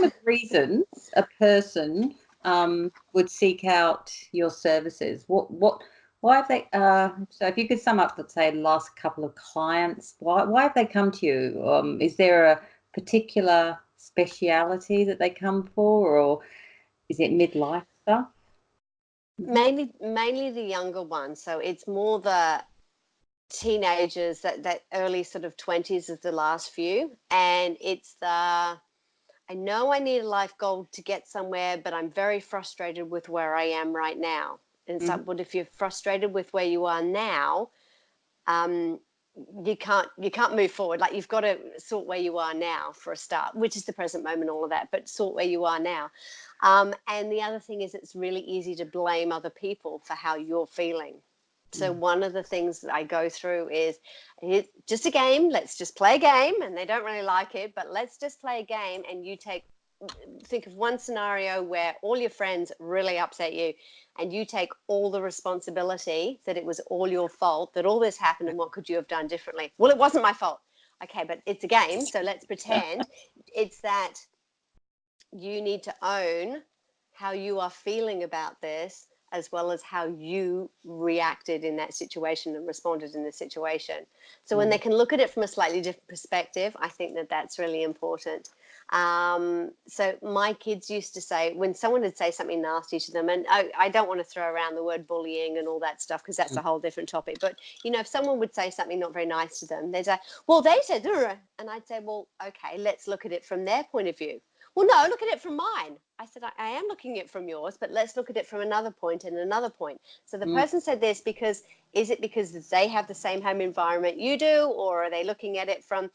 of reasons a person would seek out your services? Why have they? So, if you could sum up, let's say, the last couple of clients, why have they come to you? Is there a particular speciality that they come for, or is it midlife stuff? Mainly the younger ones. So it's more the teenagers, that early sort of 20s is the last few, and it's the I know I need a life goal to get somewhere, but I'm very frustrated with where I am right now. And it's like, but if you're frustrated with where you are now, you can't move forward. Like, you've got to sort where you are now for a start, which is the present moment, all of that, but sort where you are now. And the other thing is, it's really easy to blame other people for how you're feeling. So one of the things that I go through is, it's just a game. Let's just play a game. And they don't really like it, but let's just play a game. And think of one scenario where all your friends really upset you, and you take all the responsibility that it was all your fault, that all this happened, and what could you have done differently? Well, it wasn't my fault. Okay, but it's a game. So let's pretend it's that you need to own how you are feeling about this, as well as how you reacted in that situation and responded in the situation. So when they can look at it from a slightly different perspective, I think that that's really important. So my kids used to say, when someone would say something nasty to them, and I don't want to throw around the word bullying and all that stuff, because that's a whole different topic. But, if someone would say something not very nice to them, they'd say, well, they said, and I'd say, well, okay, let's look at it from their point of view. Well, no, look at it from mine. I said, I am looking at it from yours, but let's look at it from another point and another point. So the person said this is it because they have the same home environment you do, or are they looking at it from,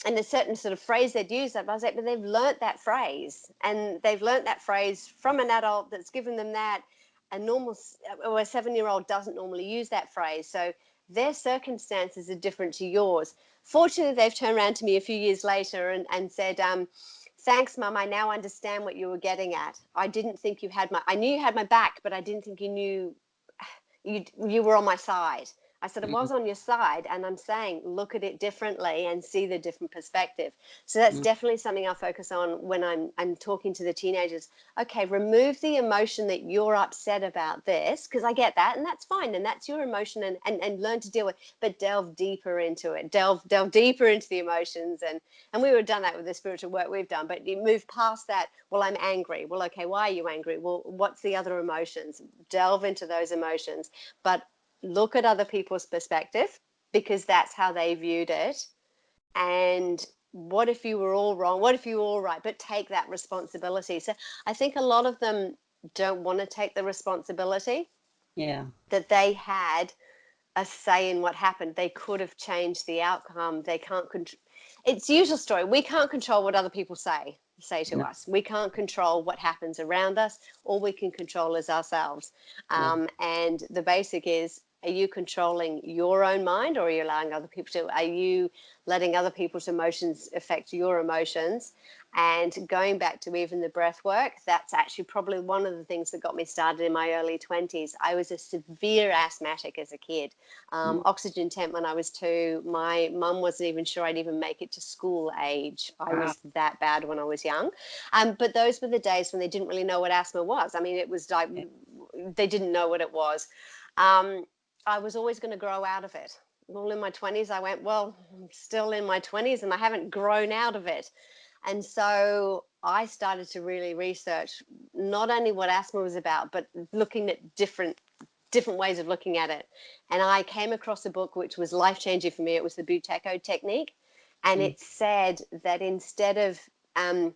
and a certain sort of phrase they'd use that, I was like, but they've learnt that phrase, and they've learnt that phrase from an adult that's given them that. A 7-year-old doesn't normally use that phrase. So their circumstances are different to yours. Fortunately, they've turned around to me a few years later and said, thanks, Mum. I now understand what you were getting at. I didn't think I knew you had my back, but I didn't think you knew you were on my side. I said, I was on your side, and I'm saying, look at it differently and see the different perspective. So that's definitely something I focus on when I'm talking to the teenagers. Okay, remove the emotion that you're upset about this, because I get that, and that's fine, and that's your emotion, and learn to deal with it, but delve deeper into it. Delve deeper into the emotions, and we would have done that with the spiritual work we've done, but you move past that. Well, I'm angry. Well, okay, why are you angry? Well, what's the other emotions? Delve into those emotions, but look at other people's perspective, because that's how they viewed it. And what if you were all wrong? What if you were all right? But take that responsibility. So I think a lot of them don't want to take the responsibility. Yeah. That they had a say in what happened. They could have changed the outcome. They can't control. It's the usual story. We can't control what other people say to us. We can't control what happens around us. All we can control is ourselves. And the basic is, are you controlling your own mind, or are you allowing other people to? Are you letting other people's emotions affect your emotions? And going back to even the breath work, that's actually probably one of the things that got me started in my early 20s. I was a severe asthmatic as a kid. Oxygen tent when I was 2. My mum wasn't even sure I'd even make it to school age. I was that bad when I was young. But those were the days when they didn't really know what asthma was. I mean, it was like they didn't know what it was. I was always going to grow out of it. All in my 20s, I went, well, I'm still in my 20s and I haven't grown out of it. And so I started to really research not only what asthma was about, but looking at different ways of looking at it. And I came across a book which was life-changing for me. It was the Buteyko technique. And it said that instead of an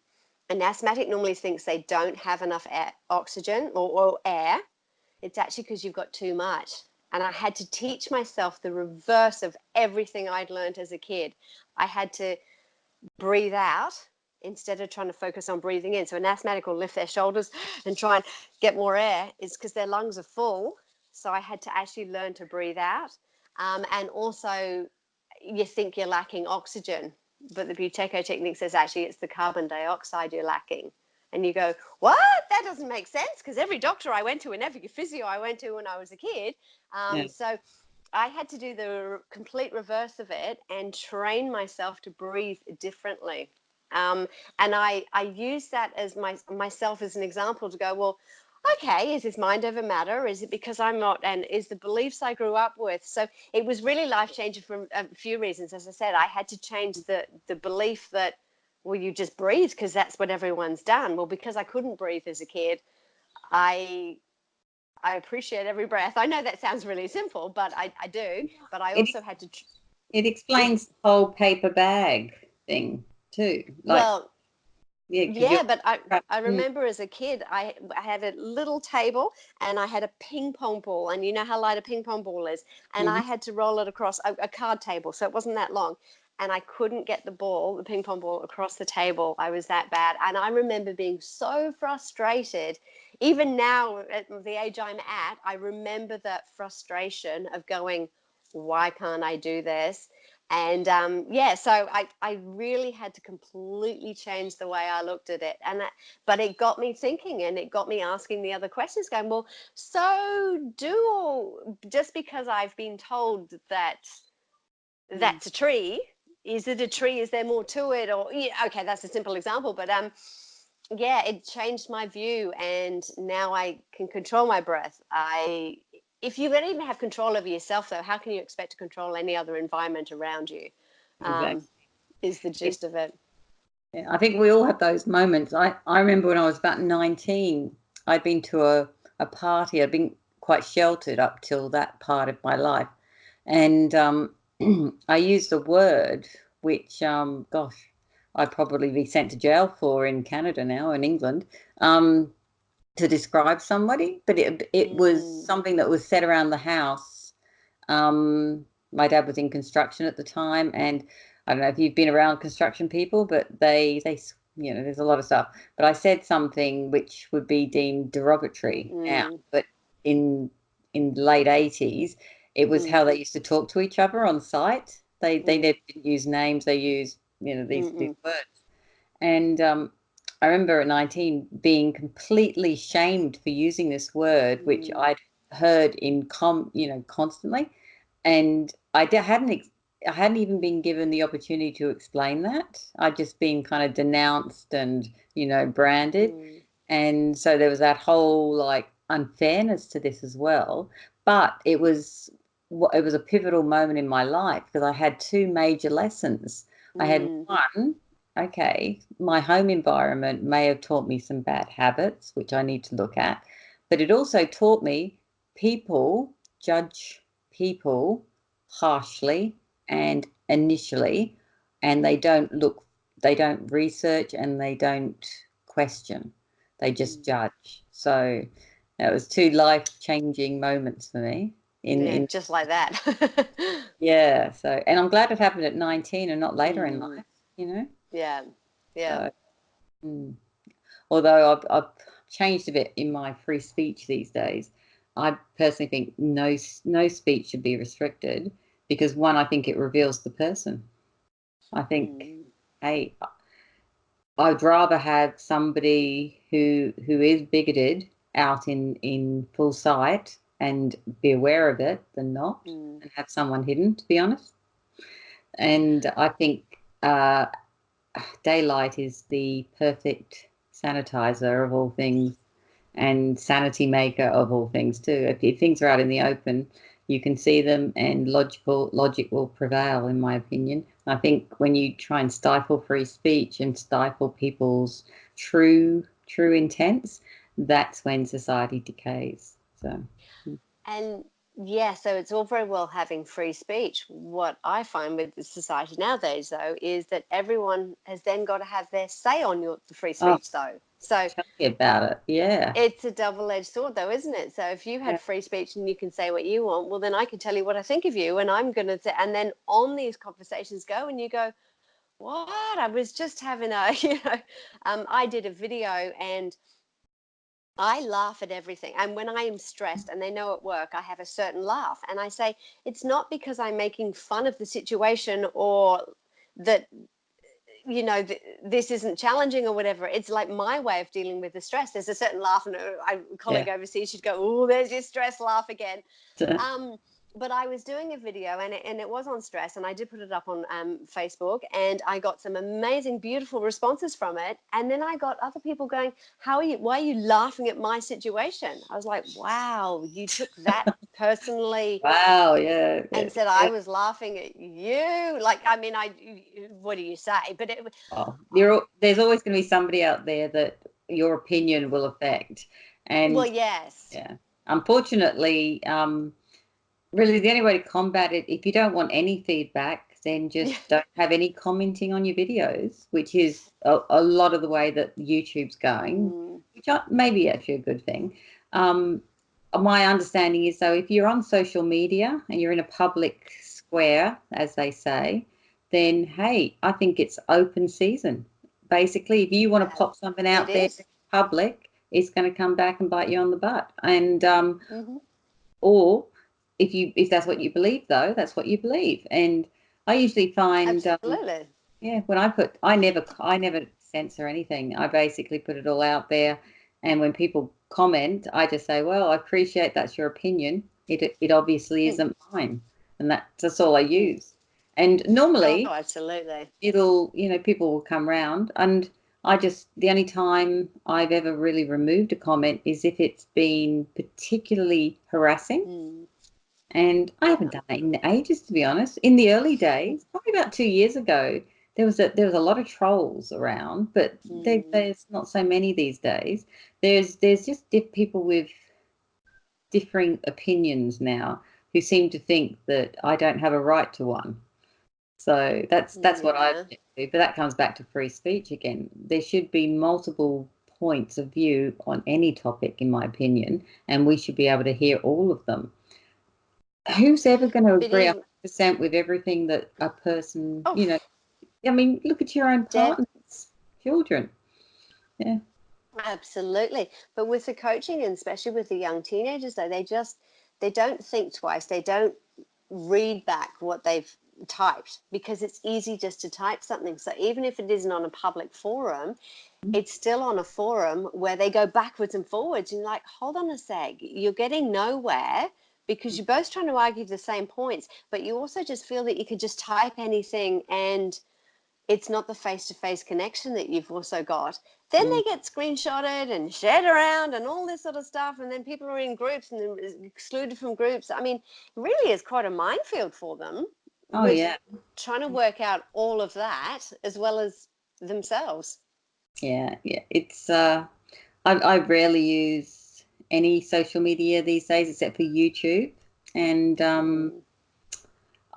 asthmatic normally thinks they don't have enough oxygen or air, it's actually because you've got too much. And I had to teach myself the reverse of everything I'd learned as a kid. I had to breathe out instead of trying to focus on breathing in. So an asthmatic will lift their shoulders and try and get more air. It's because their lungs are full. So I had to actually learn to breathe out. And also, you think you're lacking oxygen, but the Buteyko technique says actually it's the carbon dioxide you're lacking. And you go, what? That doesn't make sense, because every doctor I went to and every physio I went to when I was a kid. So I had to do the complete reverse of it and train myself to breathe differently. And I use that as myself as an example to go, well, okay, is this mind over matter? Is it because I'm not, and is the beliefs I grew up with? So it was really life changing for a few reasons. As I said, I had to change the belief that, well, you just breathe because that's what everyone's done. Well, because I couldn't breathe as a kid, I appreciate every breath. I know that sounds really simple, but I do. But I It also had to. it explains the whole paper bag thing too. Like, Well, yeah, because you're yeah, but I mm, remember as a kid, I had a little table and I had a ping pong ball, and you know how light a ping pong ball is, and I mhm, had to roll it across a card table, so it wasn't that long, and I couldn't get the ping pong ball across the table. I was that bad, and I remember being so frustrated. Even now, at the age I'm at, I remember that frustration of going, why can't I do this? And yeah, so I really had to completely change the way I looked at it. But it got me thinking, and it got me asking the other questions, going, well, so just because I've been told that mm, that's a tree, is it a tree? Is there more to it? Or, yeah, okay, that's a simple example, but yeah, it changed my view, and now I can control my breath. If you don't even have control over yourself, though, how can you expect to control any other environment around you? exactly. Um, is the It, gist of it. yeah, I think we all have those moments. I remember when I was about 19, I'd been to a party. I'd been quite sheltered up till that part of my life. And I used a word which, gosh, I'd probably be sent to jail for in Canada now, in England, to describe somebody. But it was Mm, something that was said around the house. My dad was in construction at the time, and I don't know if you've been around construction people, but they you know, there's a lot of stuff. But I said something which would be deemed derogatory now, mm, but in in the late 80s, it was mm, how they used to talk to each other on site. They mm, didn't use names, they used, you know, mm, these mm, words. And I remember at 19 being completely shamed for using this word, which mm, I'd heard you know, constantly, and I hadn't even been given the opportunity to explain that. I'd just been kind of denounced and, you know, branded, mm, and so there was that whole like unfairness to this as well. But it was a pivotal moment in my life because I had two major lessons. I had mm, one, okay, my home environment may have taught me some bad habits, which I need to look at, but it also taught me people judge people harshly and initially, and they don't research and they don't question, they just mm. judge. So that was two life-changing moments for me Yeah, in just like that. yeah. So, and I'm glad it happened at 19 and not later in Mm, life, you know. yeah, yeah. So, mm. Although I've changed a bit in my free speech these days, I personally think no speech should be restricted because one, I think it reveals the person. I think, Mm, hey, I'd rather have somebody who is bigoted out in full sight and be aware of it than not, mm, and have someone hidden, to be honest. And I think daylight is the perfect sanitizer of all things and sanity maker of all things too. If things are out in the open, you can see them, and logic will prevail, in my opinion. I think when you try and stifle free speech and stifle people's true intents, that's when society decays. So, and yeah, so it's all very well having free speech. What I find with the society nowadays, though, is that everyone has then got to have their say on the free oh, speech, though. So tell me about it. Yeah. it's a double-edged sword, though, isn't it? So if you Yeah. had free speech and you can say what you want, well, then I can tell you what I think of you, and I'm going to say, and then on these conversations go, and you go, what? I was just having a, I did a video and I laugh at everything. And when I am stressed, and they know at work, I have a certain laugh. And I say, it's not because I'm making fun of the situation or that, this isn't challenging or whatever. It's like my way of dealing with the stress. There's a certain laugh, and a colleague Yeah. overseas, she'd go, oh, there's your stress laugh again. Um, but I was doing a video, and it was on stress, and I did put it up on Facebook, and I got some amazing, beautiful responses from it. And then I got other people going, "How are you? Why are you laughing at my situation?" I was like, "Wow, you took that personally." Wow, yeah, yeah, And said yeah. I was laughing at you. Like, I mean, what do you say? But it, Oh, there's always going to be somebody out there that your opinion will affect, well, and yes. yeah, unfortunately, really the only way to combat it, if you don't want any feedback, then Yeah. just don't have any commenting on your videos, which is a lot of the way that YouTube's going, Mm, which may be actually a good thing. Um, my understanding is, though, if you're on social media and you're in a public square, as they say, then hey, I think it's open season. Basically, if you want to pop something it out there is. in public, it's going to come back and bite you on the butt. And Mm-hmm. or if that's what you believe, though, that's what you believe. And I usually find Absolutely. yeah, when I never censor anything. I basically put it all out there, and when people comment, I just say, well, I appreciate that's your opinion. It obviously Mm, isn't mine, and that's all I mm. use. And Oh, normally absolutely. people will come round, and the only time I've ever really removed a comment is if it's been particularly harassing, Mm, and I haven't yeah. done that in ages, to be honest. In the early days, probably about 2 years ago, there was a lot of trolls around, but Mm. there's not so many these days. There's just people with differing opinions now who seem to think that I don't have a right to one. So that's what I Yeah. do. But that comes back to free speech again. There should be multiple points of view on any topic, in my opinion, and we should be able to hear all of them. Who's ever going to But agree even 100% with everything that a person, oh, I mean, look at your own Deb, partners, children. Yeah. absolutely. But with the coaching, and especially with the young teenagers, though, they don't think twice. They don't read back what they've typed because it's easy just to type something. So even if it isn't on a public forum, it's still on a forum where they go backwards and forwards. And you're like, hold on a sec, you're getting nowhere because you're both trying to argue the same points, but you also just feel that you could just type anything and it's not the face-to-face connection that you've also got. Then Mm. they get screenshotted and shared around and all this sort of stuff, and then people are in groups and then excluded from groups. I mean, really is quite a minefield for them Oh, with yeah. trying to work out all of that as well as themselves. Yeah. Yeah. I rarely use any social media these days except for YouTube. And Mm,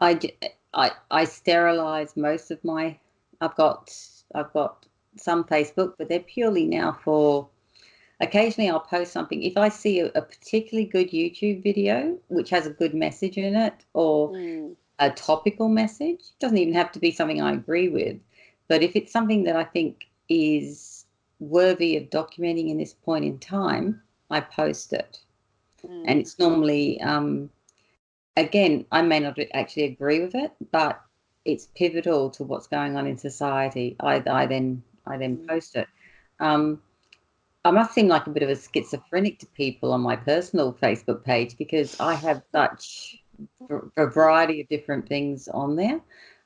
I, j- I sterilize most of my, I've got, I've got some Facebook, but they're purely now for, occasionally I'll post something. If I see a particularly good YouTube video, which has a good message in it, or mm, a topical message. It doesn't even have to be something I agree with. But if it's something that I think is worthy of documenting in this point in time, I post it. And mm, it's normally, again, I may not actually agree with it, but it's pivotal to what's going on in society. I then mm. post it. Um, I must seem like a bit of a schizophrenic to people on my personal Facebook page because I have such a variety of different things on there,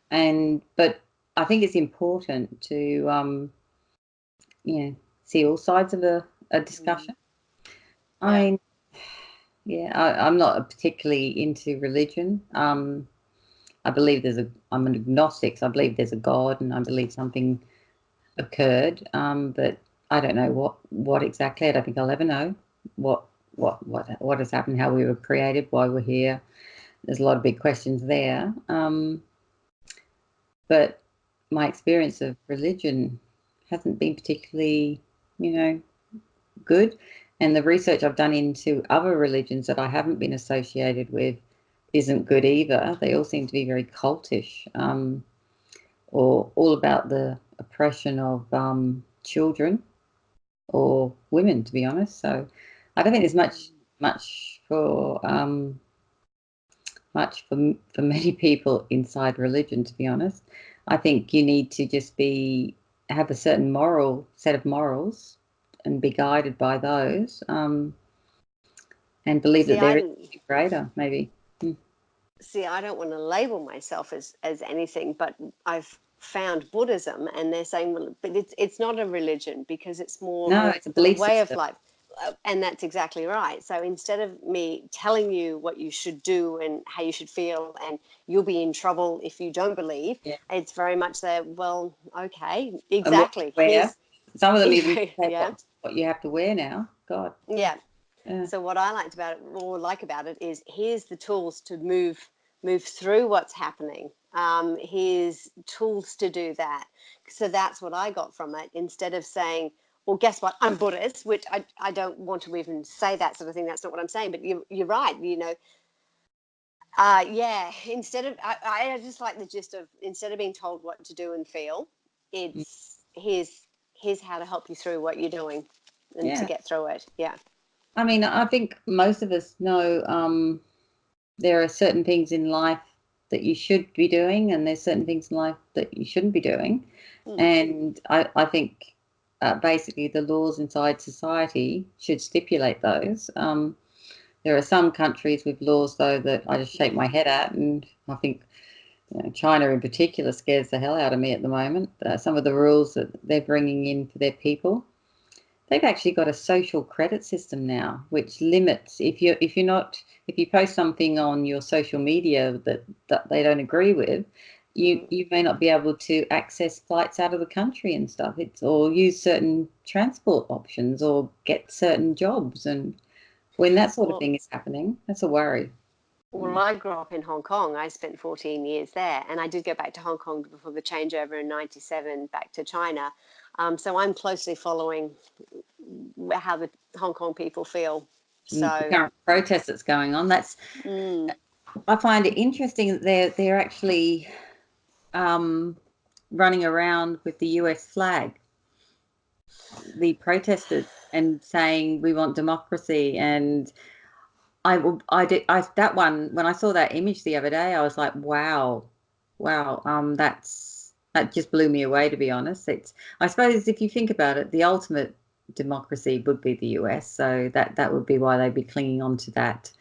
and but I think it's important to see all sides of a Mm. discussion. Yeah. I Yeah, I'm not particularly into religion. I believe I'm an agnostic, so I believe there's a God, and I believe something occurred, but I don't know what exactly. I don't think I'll ever know what what has happened, how we were created, why we're here. There's a lot of big questions there. But my experience of religion hasn't been particularly, you know, good. And the research I've done into other religions that I haven't been associated with isn't good either. They all seem to be very cultish, or all about the oppression of children or women, to be honest. So I don't think there's much for for many people inside religion, to be honest. I think you need to just have a certain moral set of morals and be guided by those, and believe See, that there is something greater, maybe. Mm. see, I don't want to label myself as anything, but I've found Buddhism, and they're saying, well, but it's not a religion, because it's more No, it's a a belief way of system. life. And that's exactly right. So instead of me telling you what you should do and how you should feel, and you'll be in trouble if you don't believe, Yeah. it's very much that, well, okay, And what to exactly. wear. Here's, Some of them even say yeah, what you have to wear now. God. yeah. Yeah. So what I liked about it, or like about it, is here's the tools to move through what's happening. Here's tools to do that. So that's what I got from it. Instead of saying, well, guess what, I'm Buddhist, which I don't want to even say that sort of thing. That's not what I'm saying. But you're right. Yeah. Instead of, I just like the gist of, instead of being told what to do and feel, Mm. it's here's how to help you through what you're doing and to Yeah. get through it. Yeah. I mean, I think most of us know there are certain things in life that you should be doing, and there's certain things in life that you shouldn't be doing. Mm. And I think basically the laws inside society should stipulate those. There are some countries with laws, though, that I just shake my head at, and I think China in particular scares the hell out of me at the moment. Some of the rules that they're bringing in for their people. They've actually got a social credit system now, which limits if you post something on your social media that they don't agree with, you may not be able to access flights out of the country and stuff. It's or use certain transport options or get certain jobs, and when that sort of Well, thing is happening, that's a worry. Well, I grew up in Hong Kong. I spent 14 years there, and I did go back to Hong Kong before the changeover in '97 back to China. So I'm closely following how the Hong Kong people feel. And the So, current protest that's going on, that's mm, I find it interesting that they're actually um, running around with the US flag, the protesters, and saying we want democracy. And that one, when I saw that image the other day, I was like, wow, wow, that just blew me away, to be honest. I suppose if you think about it, the ultimate democracy would be the US, so that would be why they'd be clinging on to that,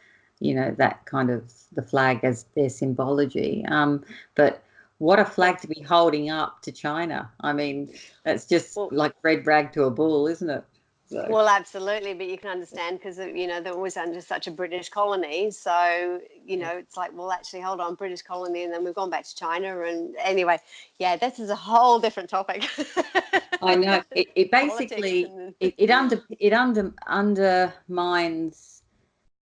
that kind of the flag as their symbology. But what a flag to be holding up to China. I mean, that's just well, like red rag to a bull, isn't it? So well, absolutely. But you can understand because they're always under such a British colony. So yeah. it's like, well, actually, hold on, British colony, and then we've gone back to China. And anyway, yeah, this is a whole different topic. I know it Politics basically and undermines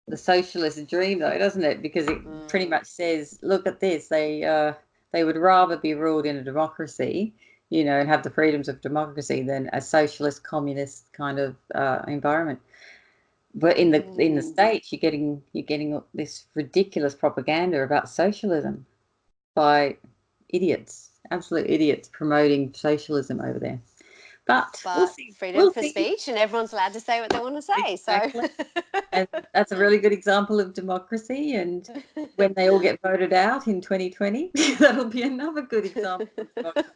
the socialist dream, though, doesn't it? Because it pretty mm, much says, look at this, they would rather be ruled in a democracy, and have the freedoms of democracy than a socialist communist kind of environment. But in the mm. States, you're getting this ridiculous propaganda about socialism by idiots, absolute idiots promoting socialism over there. But we'll But see. freedom We'll for see. speech, and everyone's allowed to say what they want to say. So, Exactly. And that's a really good example of democracy. And when they all get voted out in 2020, that'll be another good example of democracy.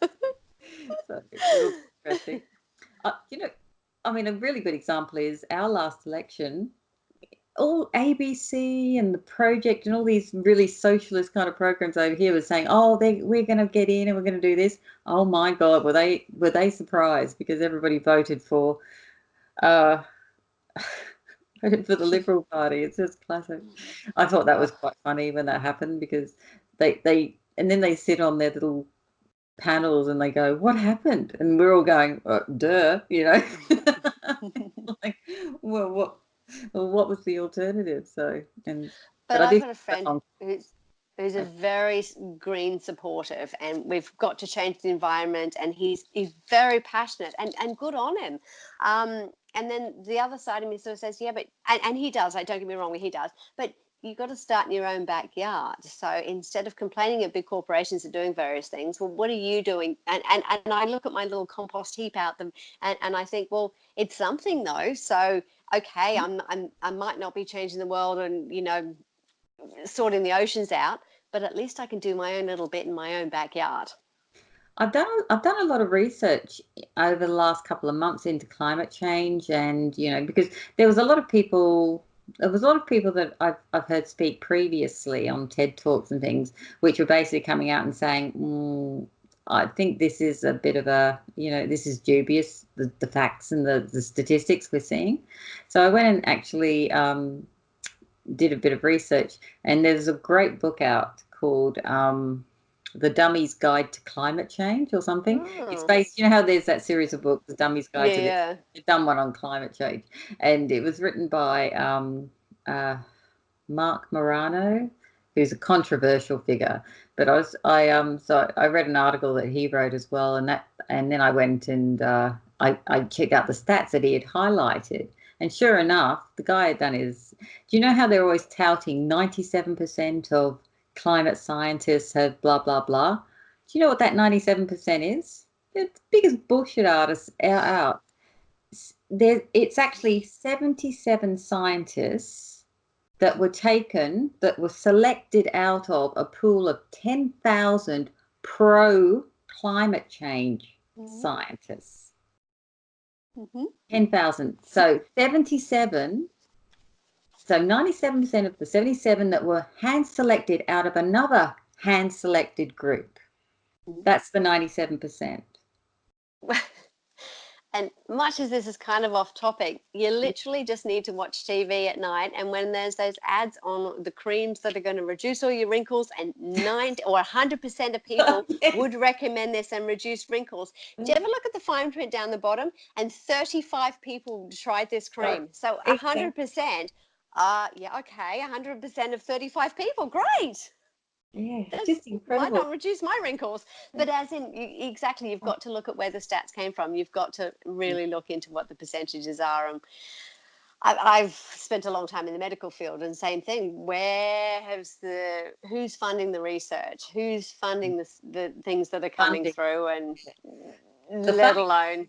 So it'll be interesting. You know, I mean, a really good example is our last election. All ABC and the Project and all these really socialist kind of programs over here were saying, "Oh, we're going to get in and we're going to do this." Oh my God, were they surprised because everybody uh, voted for the Liberal Party? It's just classic. I thought that was oh, quite funny when that happened because and then they sit on their little panels and they go, "What happened?" And we're all going, "Duh," like, well, what was the alternative? So, but but I I've did got a friend who's a very green supportive, and we've got to change the environment, and he's very passionate and good on him. And then the other side of me sort of says, yeah, but and he does. Like, don't get me wrong, he does, but you got to start in your own backyard. So instead of complaining at big corporations are doing various things, well, what are you doing? And I look at my little compost heap out them, and I think, well, it's something though. So okay, I might not be changing the world and sorting the oceans out, but at least I can do my own little bit in my own backyard. I've done a lot of research over the last couple of months into climate change, and because there was a lot of people there was a lot of people that I've heard speak previously on TED Talks and things, which were basically coming out and saying, I think this is a bit of a, this is dubious, the facts and the statistics we're seeing. So I went and actually did a bit of research, and there's a great book out called The Dummy's Guide to Climate Change or something. It's based, how there's that series of books, The Dummy's Guide to this. They've done one on climate change, and it was written by Mark Morano, who's a controversial figure. But so I read an article that he wrote as well, and then I went and I checked out the stats that he had highlighted. And sure enough, the guy had done do you know how they're always touting 97% of climate scientists have blah, blah, blah? Do you know what that 97% is? It's the biggest bullshit artists out. It's actually 77 scientists that were selected out of a pool of 10,000 pro-climate change scientists. 10,000. So 77. So 97% of the 77 that were hand-selected out of another hand-selected group. That's the 97%. And much as this is kind of off topic, you literally just need to watch TV at night, and when there's those ads on the creams that are going to reduce all your wrinkles, and 90 or 100% of people would recommend this and reduce wrinkles. Do you ever look at the fine print down the bottom? And 35 people tried this cream. So 100%, yeah, okay, 100% of 35 people, great. Yeah, it's just incredible. Might not reduce my wrinkles, but as in, exactly, you've got to look at where the stats came from. You've got to really look into what the percentages are. And I've spent a long time in the medical field, and same thing. Who's funding the research? Who's funding the things that are coming through? And let alone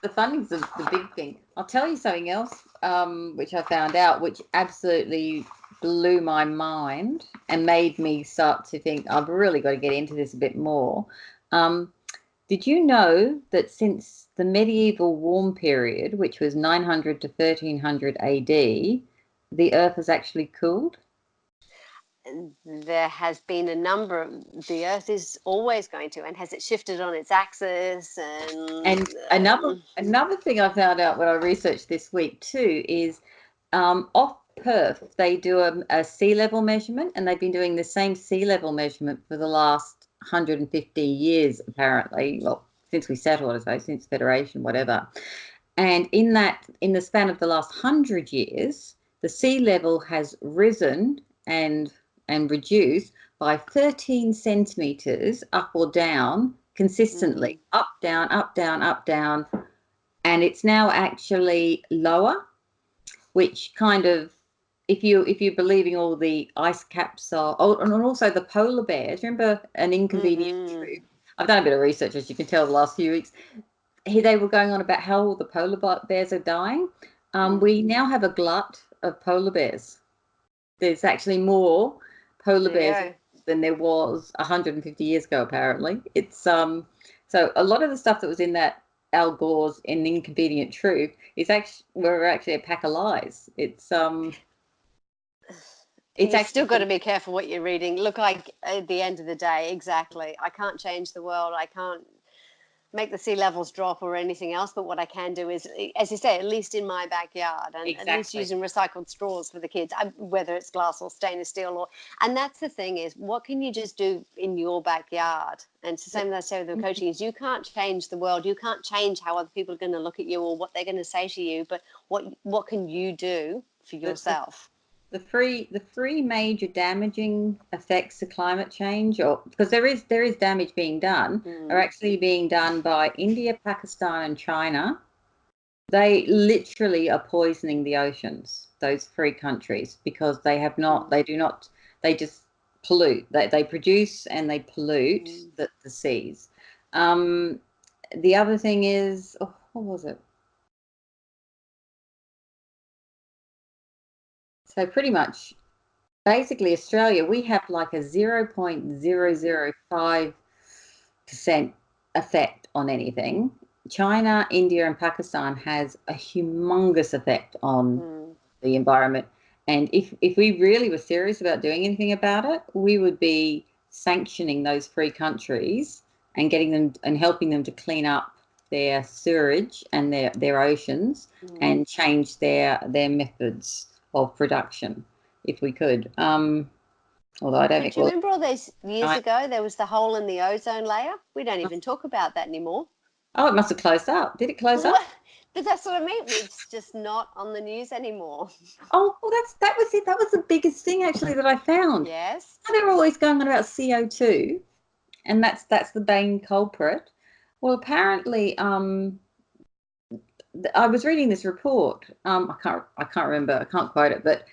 the funding's the big thing. I'll tell you something else, which I found out, which absolutely blew my mind and made me start to think I've really got to get into this a bit more. Did you know that since the medieval warm period, which was 900 to 1300 AD, the Earth has actually cooled? There has been a number of, the Earth is always going to, and has it shifted on its axis? And another thing I found out when I researched this week too is off Perth they do a sea level measurement, and they've been doing the same sea level measurement for the last 150 years apparently. Well, since we settled, I suppose, since Federation, whatever. And in the span of the last 100 years, the sea level has risen and reduced by 13 centimeters up or down consistently, up, down, up, down, up, down. And it's now actually lower, which kind of, if you're believing all the ice caps are, and also the polar bears, remember An Inconvenient Truth? I've done a bit of research, as you can tell, the last few weeks. They were going on about how all the polar bears are dying. We now have a glut of polar bears. There's actually more polar bears than there was 150 years ago, apparently. It's so a lot of the stuff that was in that Al Gore's An Inconvenient Truth is we're actually a pack of lies. It's you've still got to be careful what you're reading. Look, at the end of the day, exactly, I can't change the world. I can't make the sea levels drop or anything else, but what I can do is, as you say, at least in my backyard, and at least using recycled straws for the kids, whether it's glass or stainless steel, and that's the thing, is what can you just do in your backyard? And it's the same as I say with the coaching, is you can't change the world, you can't change how other people are going to look at you or what they're going to say to you, but what can you do for yourself? The three major damaging effects of climate change, or because there is damage being done, are actually being done by India, Pakistan, and China. They literally are poisoning the oceans, those three countries, because they just pollute. They produce and they pollute the seas. The other thing is, what was it? So pretty much, basically, Australia, we have like a 0.005% effect on anything. China, India, and Pakistan has a humongous effect on the environment. And if we really were serious about doing anything about it, we would be sanctioning those free countries and getting them and helping them to clean up their sewerage and their oceans and change their methods of production if we could. Although I don't But think do you remember all those years I, ago, there was the hole in the ozone layer? We don't even talk about that anymore. oh, it must have closed up. Did it close up? What? But that's what I mean. It's just not on the news anymore. Oh, well, that was it. That was the biggest thing actually that I found. Yes. They're always going on about CO2, and that's the main culprit. Well, apparently, I was reading this report. I can't remember. I can't quote it, but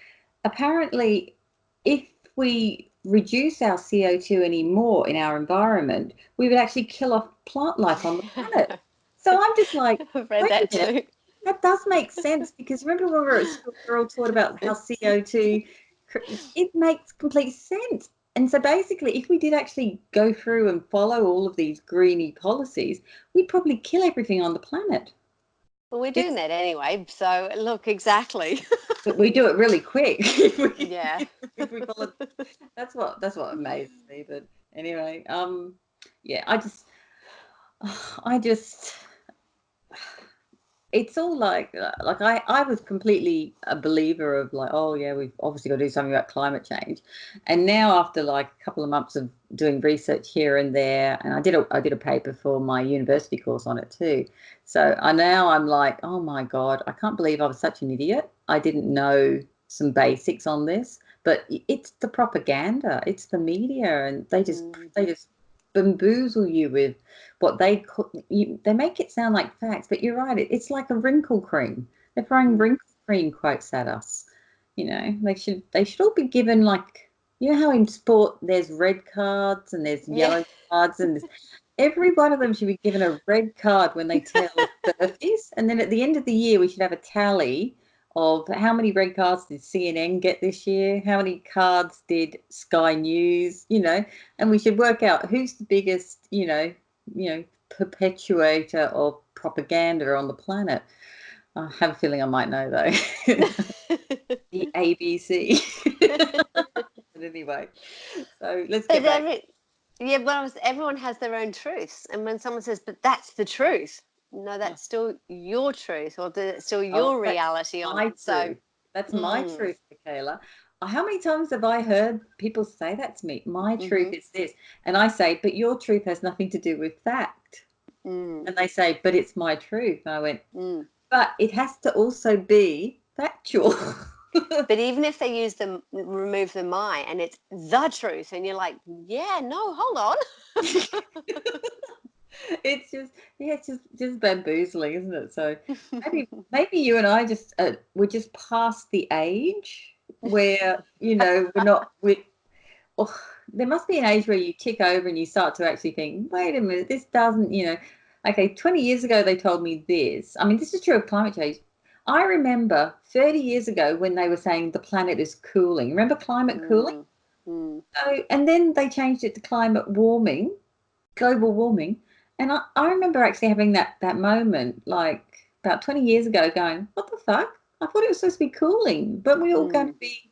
apparently, if we reduce our CO2 anymore in our environment, we would actually kill off plant life on the planet. So I'm just like, I've read wait a that minute, too. that does make sense because remember when we were at school, we were all taught about how CO2, it makes complete sense. And so basically, if we did actually go through and follow all of these greeny policies, we'd probably kill everything on the planet. Well, we're doing It's, that anyway. So look, exactly. but we do it really quick Yeah. if we follow. That's what amazes me. But anyway, yeah, I just it's all like I was completely a believer of like, oh yeah, we've obviously got to do something about climate change. And now after like a couple of months of doing research here and there, and I did a paper for my university course on it too. So I'm like, oh my God, I can't believe I was such an idiot. I didn't know some basics on this. But it's the propaganda, it's the media, and they just bamboozle you with what they make it sound like facts, but you're right. It's like a wrinkle cream. They're throwing wrinkle cream quotes at us. They should all be given like how in sport there's red cards and there's Yeah. yellow cards and every one of them should be given a red card when they tell birthdays, and then at the end of the year we should have a tally of how many red cards did CNN get this year, how many cards did Sky News, and we should work out who's the biggest, perpetuator of propaganda on the planet. I have a feeling I might know though. The ABC. But anyway, so let's get But back. yeah, well, everyone has their own truths, and when someone says, "But that's the truth," no, Oh, that's still your truth, or still oh, your that's reality on my it. So, truth. That's my mm, truth, Michaela. How many times have I heard people say that to me? My truth mm-hmm, is this. And I say, but your truth has nothing to do with fact. mm, And they say, but it's my truth. And I went, mm. but it has to also be factual. But even if they remove the "my" and it's the truth, and you're like, "Yeah, no, hold on." It's just bamboozling, isn't it? So maybe you and I just we're just past the age where we're not we oh, there must be an age where you tick over and you start to actually think, wait a minute, this doesn't, okay, 20 years ago they told me this. I mean, this is true of climate change. I remember 30 years ago when they were saying the planet is cooling. Remember climate cooling? Mm, mm, So, and then they changed it to climate warming, global warming. And I remember actually having that moment like about 20 years ago going, what the fuck? I thought it was supposed to be cooling, but we're all going mm. to be,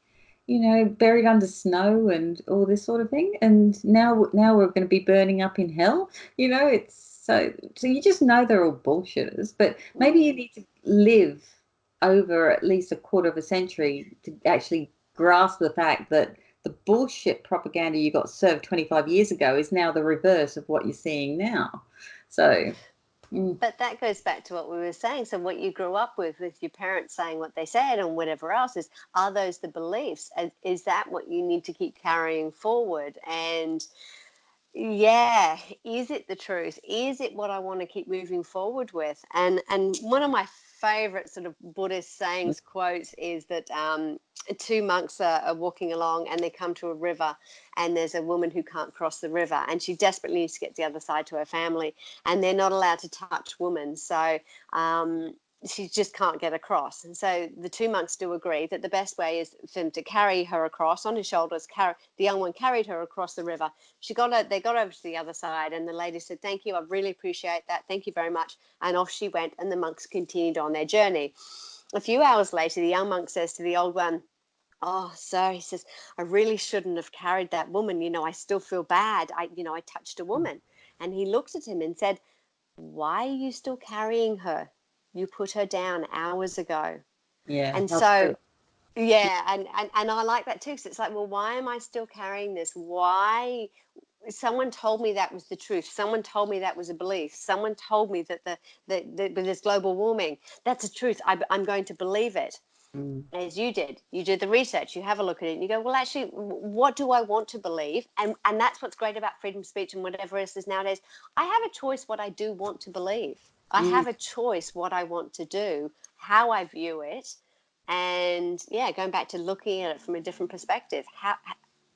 buried under snow and all this sort of thing. And now we're going to be burning up in hell. It's so you just know they're all bullshitters, but maybe you Mm. need to live over at least a quarter of a century to actually grasp the fact that the bullshit propaganda you got served 25 years ago is now the reverse of what you're seeing now. So, But that goes back to what we were saying. So, what you grew up with your parents saying what they said and whatever else are those the beliefs? Is that what you need to keep carrying forward? And yeah, is it the truth? Is it what I want to keep moving forward with? And one of my favorite sort of Buddhist sayings, quotes, is that two monks are walking along and they come to a river, and there's a woman who can't cross the river, and she desperately needs to get to the other side to her family, and they're not allowed to touch women. So she just can't get across. And so the two monks do agree that the best way is for him to carry her across on his shoulders. The young one carried her across the river. They got over to the other side, and the lady said, "Thank you, I really appreciate that. Thank you very much." And off she went, and the monks continued on their journey. A few hours later, the young monk says to the old one, Oh, so he says, I really shouldn't have carried that woman. I still feel bad. I touched a woman. And he looked at him and said, why are you still carrying her? You put her down hours ago. Yeah, And how true. so, yeah, and I like that too. Because it's like, well, why am I still carrying this? Why? Someone told me that was the truth. Someone told me that was a belief. Someone told me that there's global warming. That's a truth. I'm going to believe it. Mm, As you did. You did the research, you have a look at it, and you go, well, actually, what do I want to believe? And that's what's great about freedom of speech and whatever else is nowadays. I have a choice what I do want to believe. I mm, have a choice what I want to do, how I view it, and yeah, going back to looking at it from a different perspective.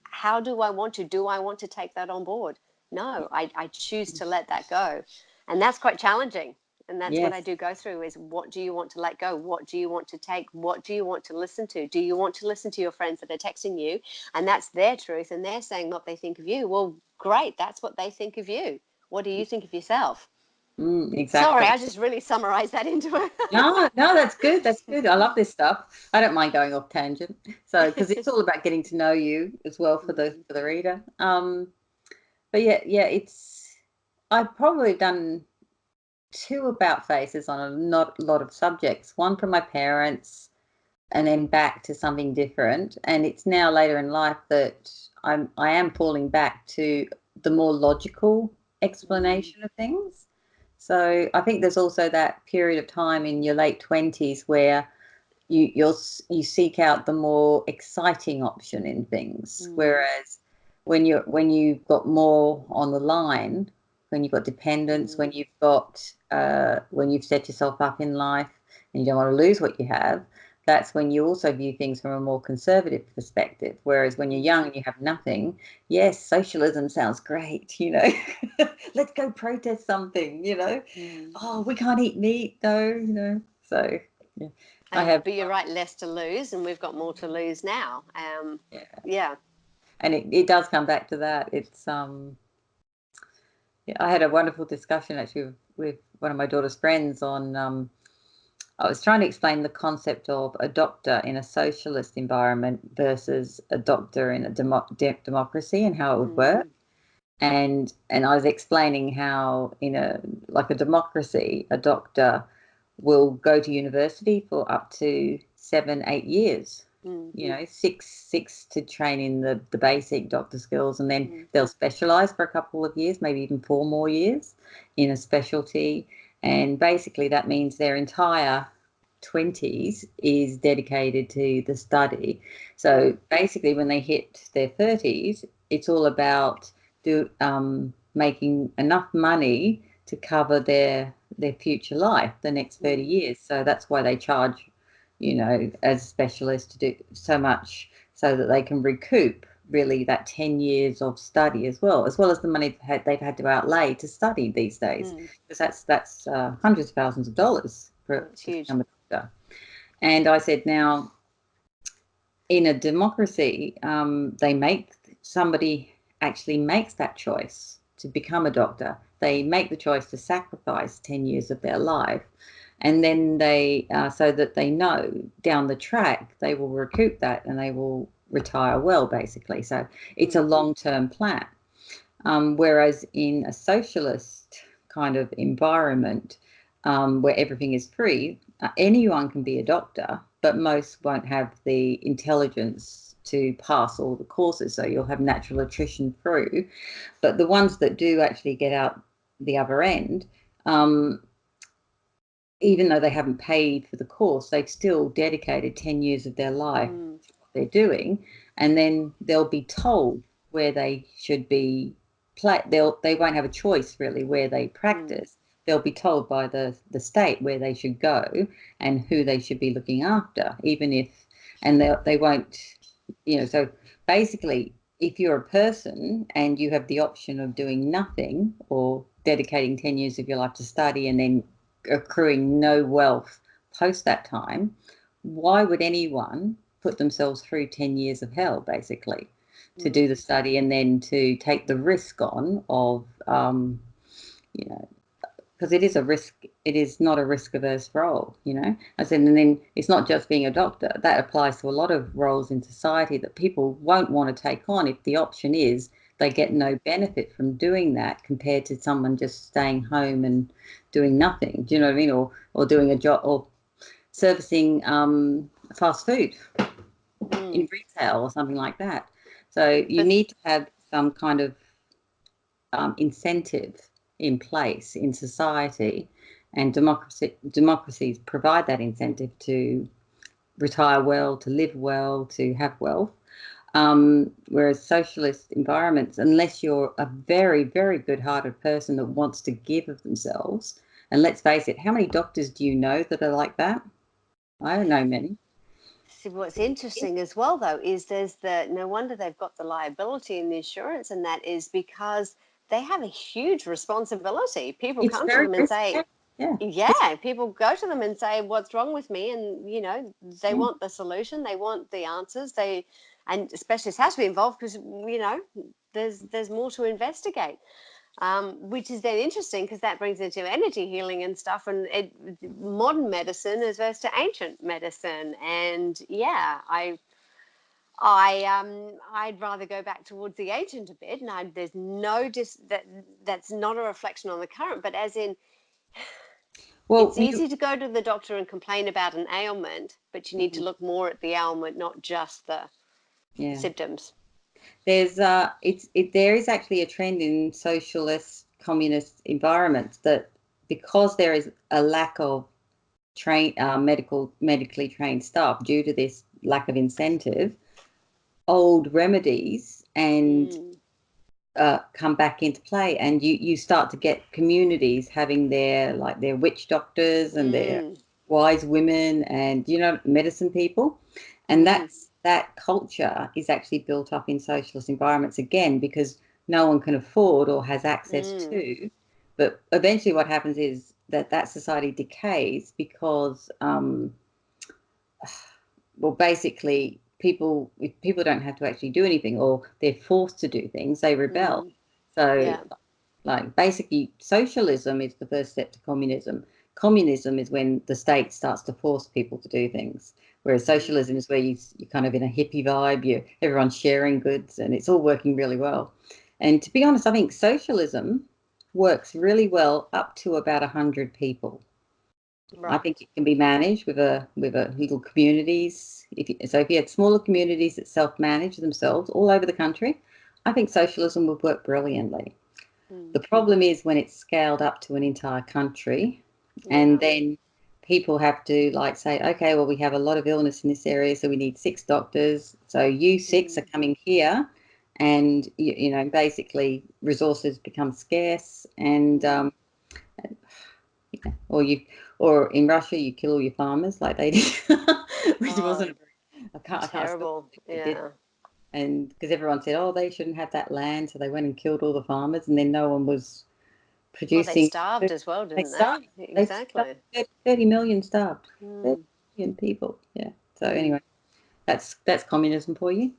How do I want to take that on board? No, I choose to let that go. And that's quite challenging. And that's what I yes. do go through is, what do you want to let go? What do you want to take? What do you want to listen to? Do you want to listen to your friends that are texting you and that's their truth and they're saying what they think of you? Well, great. That's what they think of you. What do you think of yourself? Sorry, Exactly. I just really summarized that into it. No, no, that's good. That's good. I love this stuff. I don't mind going off tangent. So, because it's all about getting to know you as well for the reader. But yeah, it's I've probably done two about faces on a not a lot of subjects. One from my parents, and then back to something different. And it's now later in life that I am falling back to the more logical explanation of things. So I think there's also that period of time in your late 20s where you seek out the more exciting option in things, whereas when you've got more on the line, when you've got dependence, when you've set yourself up in life and you don't want to lose what you have, that's when you also view things from a more conservative perspective. Whereas when you're young and you have nothing, yes, socialism sounds great, let's go protest something, oh, we can't eat meat though, so yeah. I have But you're right, less to lose, and we've got more to lose now. Yeah, Yeah. and it does come back to that. It's yeah, I had a wonderful discussion actually with one of my daughter's friends on I was trying to explain the concept of a doctor in a socialist environment versus a doctor in a democracy and how it would work. And I was explaining how in a democracy, a doctor will go to university for up to 7, 8 years. Six to train in the basic doctor skills, and then they'll specialize for a couple of years, maybe even 4 more years in a specialty. And basically that means their entire 20s is dedicated to the study. So basically when they hit their 30s, it's all about making enough money to cover their future life, the next 30 years. So that's why they charge, as specialists to do so much so that they can recoup really that 10 years of study as well as the money they've had to outlay to study these days, because that's hundreds of thousands of dollars It's to huge. become a doctor. And I said, now, in a democracy, somebody actually makes that choice to become a doctor. They make the choice to sacrifice 10 years of their life. And then so that they know down the track, they will recoup that and they will retire well, basically. So it's a long-term plan. Whereas in a socialist kind of environment, where everything is free, anyone can be a doctor, but most won't have the intelligence to pass all the courses. So you'll have natural attrition through. But the ones that do actually get out the other end, even though they haven't paid for the course, they've still dedicated 10 years of their life to what they're doing. And then they'll be told where they should be they won't have a choice really where they practice. They'll be told by the state where they should go and who they should be looking after, and they won't, so basically, if you're a person and you have the option of doing nothing or dedicating 10 years of your life to study and then accruing no wealth post that time, why would anyone put themselves through 10 years of hell, basically, to do the study and then to take the risk on of, because it is a risk it is not a risk averse role, you know. I said, and then it's not just being a doctor. That applies to a lot of roles in society that people won't want to take on if the option is they get no benefit from doing that compared to someone just staying home and doing nothing. Do you know what I mean? Or doing a job or servicing fast food in retail or something like that. So you need to have some kind of incentive in place in society, and democracies provide that incentive to retire well, to live well, to have wealth. Whereas socialist environments, unless you're a very, very good-hearted person that wants to give of themselves, and let's face it, how many doctors do you know that are like that? I don't know many. See, what's interesting as well, though, is no wonder they've got the liability and the insurance, and that is because they have a huge responsibility. People It's come to very them and risky. say, Yeah. yeah, people go to them and say, what's wrong with me? And, you know, they want the solution, they want the answers, and specialists have to be involved because, you know, there's more to investigate. Which is then interesting because that brings into energy healing and stuff, and modern medicine as opposed to ancient medicine. And yeah, I'd rather go back towards the ancient a bit. And there's no that's not a reflection on the current, but as in, Well, it's easy to go to the doctor and complain about an ailment, but you need to look more at the ailment, not just the symptoms. There's there is actually a trend in socialist communist environments that because there is a lack of medically trained staff due to this lack of incentive, old remedies and come back into play, and you start to get communities having their witch doctors and their wise women and medicine people, and that culture is actually built up in socialist environments again because no one can afford or has access to. But eventually what happens is that society decays because basically if people don't have to actually do anything or they're forced to do things, they rebel. So basically socialism is the first step to communism. Communism is when the state starts to force people to do things, whereas socialism is where you're kind of in a hippie vibe, everyone's sharing goods and it's all working really well. And to be honest, I think socialism works really well up to about 100 people. Right. I think it can be managed with a little communities. If you had smaller communities that self-manage themselves all over the country, I think socialism would work brilliantly. The problem is when it's scaled up to an entire country, and then people have to say, okay, well, we have a lot of illness in this area, so we need 6 doctors. So you 6 are coming here, and basically resources become scarce, and or in Russia you kill all your farmers like they did, which wasn't terrible. And because everyone said, oh, they shouldn't have that land, so they went and killed all the farmers, and then no one was producing. Well, they starved as well, didn't they? Exactly. 30 million starved. 30 million people. Yeah. So anyway, that's communism for you.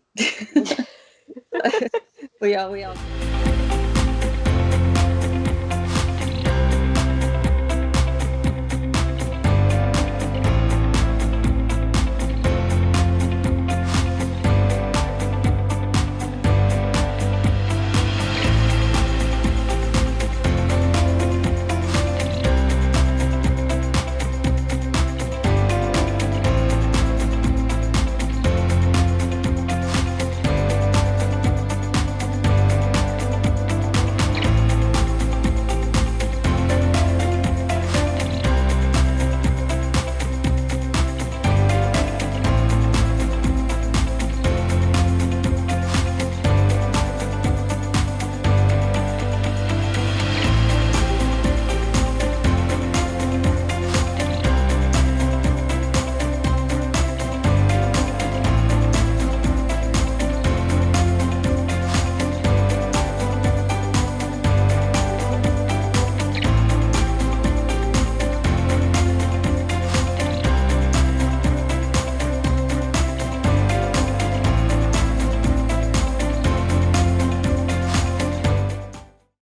We are.